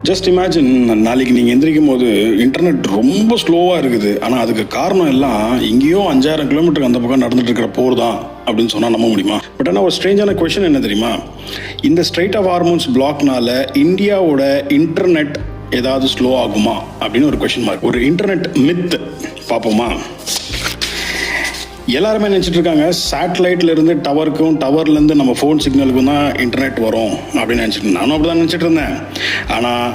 Just imagine, நாளைக்கு நீங்கள் எந்திரிக்கும் போது இன்டர்நெட் ரொம்ப ஸ்லோவாக இருக்குது, ஆனால் அதுக்கு காரணம் எல்லாம் எங்கேயோ 5000 கிலோமீட்டருக்கு அந்த பக்கம் நடந்துட்டு இருக்கிற போர் தான் அப்படின்னு சொன்னால் நம்ப முடியுமா? பட் ஆனால் ஒரு ஸ்ட்ரேஞ்சான கொஷின் என்ன தெரியுமா? இந்த ஸ்ட்ரைட் ஆஃப் ஹார்மோன்ஸ் பிளாக்னால இந்தியாவோட இன்டர்நெட் ஏதாவது ஸ்லோ ஆகுமா அப்படின்னு ஒரு கொஷின் மார்க். ஒரு இன்டர்நெட் மித் பார்ப்போமா? எல்லாருமே நினச்சிட்டு இருக்காங்க சேட்டலைட்ல இருந்து டவருக்கும், டவர்லேருந்து நம்ம ஃபோன் சிக்னலுக்கும் தான் இன்டர்நெட் வரும் அப்படின்னு நினச்சிட்டு, நானும் அப்படி தான் நினச்சிட்டு இருந்தேன். ஆனால்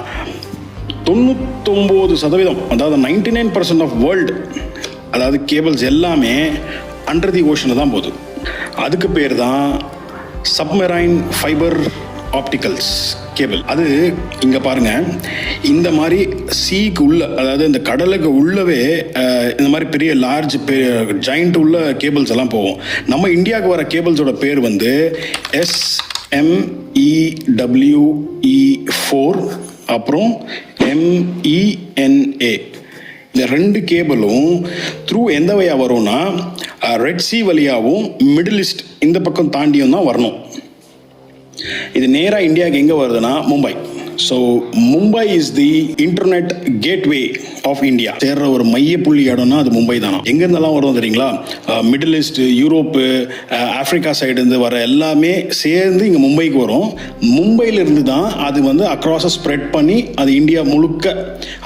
99%, அதாவது 99% ஆஃப் வேர்ல்டு, அதாவது கேபிள்ஸ் எல்லாமே அண்டர் தி ஓஷனில் தான் போகுது. அதுக்கு பேர் தான் சப்மெரைன் ஃபைபர் ஆப்டிகல்ஸ் கேபிள். அது இங்கே பாருங்கள், இந்த மாதிரி சீக்கு உள்ள, அதாவது இந்த கடலுக்கு உள்ளவே இந்த மாதிரி பெரிய லார்ஜ் ஜாயிண்ட் உள்ள கேபிள்ஸ் எல்லாம் போகும். நம்ம இந்தியாவுக்கு வர கேபிள்ஸோட பேர் வந்து SMEWE4 அப்புறம் MENA. இந்த 2 கேபிளும் த்ரூ எந்த வழியாக வரும்னா ரெட் சி வழியாகவும் மிடில் ஈஸ்ட் இந்த பக்கம் தாண்டியும் தான் வரணும். இது நேராக இந்தியாவுக்கு எங்கே வருதுன்னா Mumbai. So Mumbai is the internet gateway of India. சேர்ற ஒரு மையப்புள்ளி இடம்னா அது மும்பை தானா. எங்கேருந்தெல்லாம் வரும் தெரியுங்களா? மிடில் ஈஸ்ட், யூரோப்பு, ஆஃப்ரிக்கா சைடுலேருந்து வர எல்லாமே சேர்ந்து இங்கே மும்பைக்கு வரும். மும்பையிலிருந்து தான் அது வந்து அக்ராஸாக ஸ்ப்ரெட் பண்ணி அது இந்தியா முழுக்க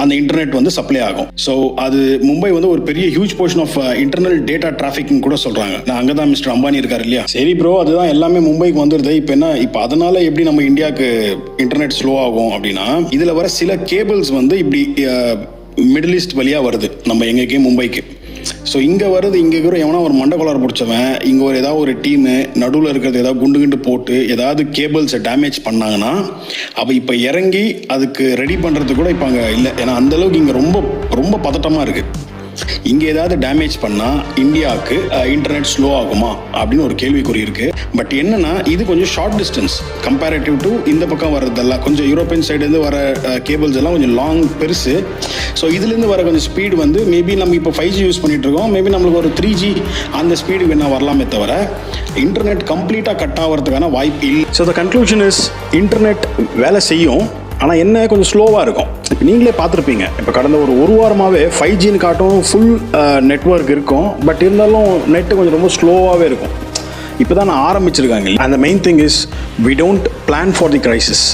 அந்த இன்டர்நெட் வந்து சப்ளை ஆகும். ஸோ அது மும்பை வந்து ஒரு பெரிய huge portion of internal data டிராஃபிக்னு கூட சொல்கிறாங்க. நான் அங்கே தான் மிஸ்டர் அம்பானி இருக்கார் இல்லையா? சரி ப்ரோ, அதுதான் எல்லாமே மும்பைக்கு வந்துடுது. இப்போ என்ன, இப்போ அதனால எப்படி நம்ம இந்தியாவுக்கு இன்டர்நெட் ஸ்லோ ஆகும் அப்படின்னா, இதில் வர சில கேபிள்ஸ் வந்து இப்படி மிடில் ஈஸ்ட் வழியாக வருது நம்ம எங்கேக்கே மும்பைக்கு. ஸோ இங்கே வருது, இங்கே இருக்கிற எவனா ஒரு மண்டகோளாறு பிடிச்சவன் இங்கே ஒரு ஏதாவது ஒரு டீமு நடுவில் இருக்கிறது ஏதாவது குண்டு போட்டு ஏதாவது கேபிள்ஸை டேமேஜ் பண்ணாங்கன்னா அப்போ இப்போ இறங்கி அதுக்கு ரெடி பண்ணுறது கூட இப்போ அங்கே இல்லை. ஏன்னா அந்தளவுக்கு இங்கே ரொம்ப ரொம்ப பதட்டமாக இருக்குது. இங்கே ஏதாவது டேமேஜ் பண்ணால் இந்தியாவுக்கு இன்டர்நெட் ஸ்லோ ஆகுமா அப்படின்னு ஒரு கேள்விக்குறி இருக்குது. பட் என்னன்னா, இது கொஞ்சம் ஷார்ட் டிஸ்டன்ஸ் கம்பேரிட்டிவ் டு இந்த பக்கம் வர்றதெல்லாம். கொஞ்சம் யூரோப்பியன் சைடுலேருந்து வர கேபிள்ஸ் எல்லாம் கொஞ்சம் லாங், பெருசு. ஸோ இதுலேருந்து வர கொஞ்சம் ஸ்பீடு வந்து மேபி நம்ம இப்போ 5G யூஸ் பண்ணிட்டு இருக்கோம், மேபி நம்மளுக்கு ஒரு 3G அந்த ஸ்பீடு வேணா வரலாமே தவிர இன்டர்நெட் கம்ப்ளீட்டாக கட் ஆகிறதுக்கான வாய்ப்பு இல்லை. So the conclusion is, internet வேலை செய்யும், ஆனால் என்ன கொஞ்சம் ஸ்லோவாக இருக்கும். இப்போ நீங்களே பார்த்துருப்பீங்க, இப்போ கடந்த ஒரு வாரமாகவே 5Gன்னு காட்டும், ஃபுல் நெட்வொர்க் இருக்கும். பட் இருந்தாலும் நெட்டு கொஞ்சம் ரொம்ப ஸ்லோவாகவே இருக்கும். இப்போ தான் நான் ஆரம்பிச்சிருக்காங்க. And the main thing is, we don't plan for the crisis,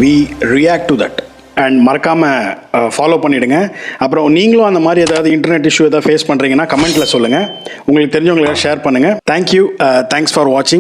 we react to that. And மறக்காமல் ஃபாலோ பண்ணிவிடுங்க. அப்புறம் நீங்களும் அந்த மாதிரி ஏதாவது இன்டர்நெட் இஷ்யூ ஏதாவது ஃபேஸ் பண்ணுறீங்கன்னா கமெண்ட்டில் சொல்லுங்கள். உங்களுக்கு தெரிஞ்சவங்களுக்கு ஷேர் பண்ணுங்கள். தேங்க்யூ, தேங்க்ஸ் ஃபார் வாட்சிங்.